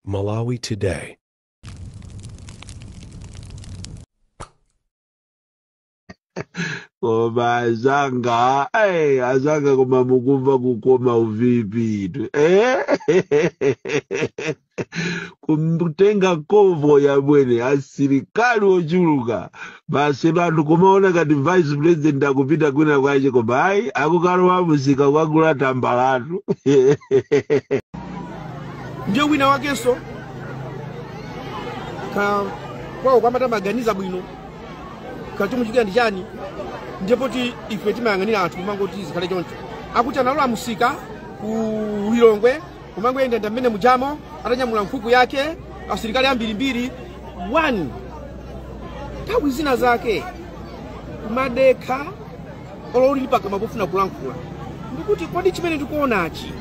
Malawi Today. Azanga koma mukumva kukoma uvipi tu kumtenga kovo ya bwene asilikali ochuluka basi bantu kumaona kati vice president akupita kwina kwache koma ayi akukalowa musika kwagula tambalatu ndio wina wakenso kwao kwamata maganiza bwino kachumuchikira ndi chani ndipo ti ife timayang'anira anthu kumangoti zikhale choncho akuti analowa musika ku Lilongwe kumangoyenda mmene mujamo atanyamula nkhuku yake asilikali ambirimbiri one nthawi zina zake kumadekha ololi pakamwa pofuna kulankhula ndikuti kodi chimene tikuonachi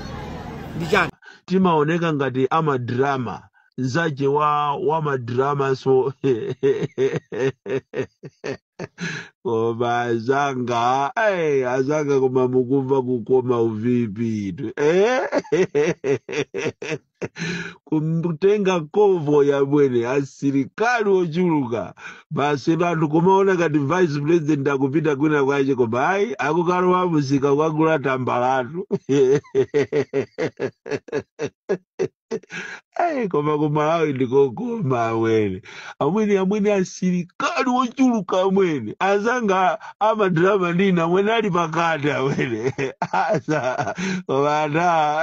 ndi chani timaoneka ngati amadrama nzache wa madrama so koma azanga koma mukumva kukoma uvipi tu kumtenga kovo ya bwene asilikali ochuluka basi bantu kumaona kati vice president akupita kwina kwache koma ayi akukalowa musika kwagula tambalatu koma kumalawi ndikokoma amwene asilikali ochuluka amwene azanga amadrama ndina amwene ali pakati amwene asa komanda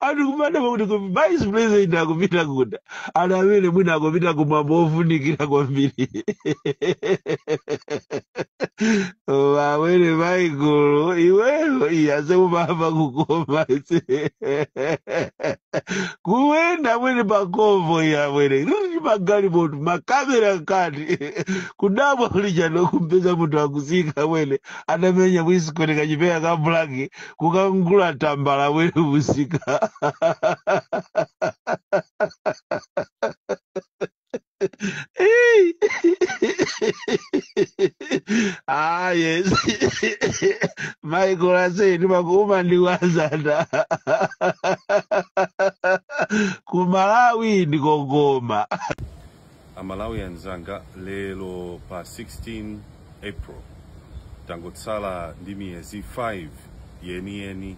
ati kumana kuti vice president akupita kuda ana amene mwina akupita kumambo ofunikira kwambiri amwene maigulu iweyo iyase kumamba kukoma kuwenda amwene pakovo iya amwene riri magalimoto makamera nkati kudabwa kulichano kumpeza munthu akusika amwene adamenya kuisikoneka chipeya ka blaki kukangula tambala amwene musika yes Michael aseni makuma ndiwazanda kumalawi ndikogoma Amalawi anzanga lelo pa 16 April tangotsala ndi miyezi 5 yeni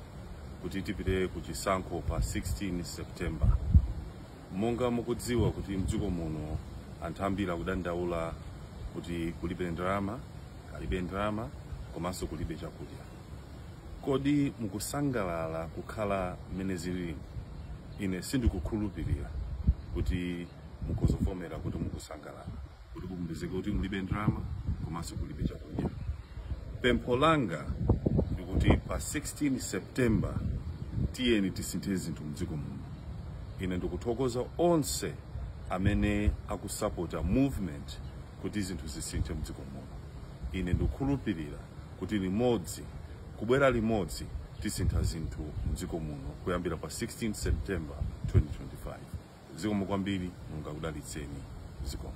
kuti tipite kuchisankho pa 16 September. Monga mukudziwa kuti mdziko muno anthu ambiri akudandaula kuti kulibe ndalama komanso kulibe chakudya. Kodi mukusangalala kukhala mmene zili? Ine sindikukhulupirira kuti mukuzovomera kuti mukusangalala kuti kumbizike kuti mulibe ndalama komanso kulibe chakudya. Pempho langa ndikuti pa 16 September tiyeni tisinthe zinthu mdziko muno. Ine ndikuthokoza onse amene akusapota movement kuti zinthu zisinthe mdziko muno. Ine ndikukhulupirira kuti kubwera limodzi tisintha zinthu mdziko muno kuyambira pa 16 September 2025. Zikomo kwambiri, Mulungu akudalitseni. Zikomo.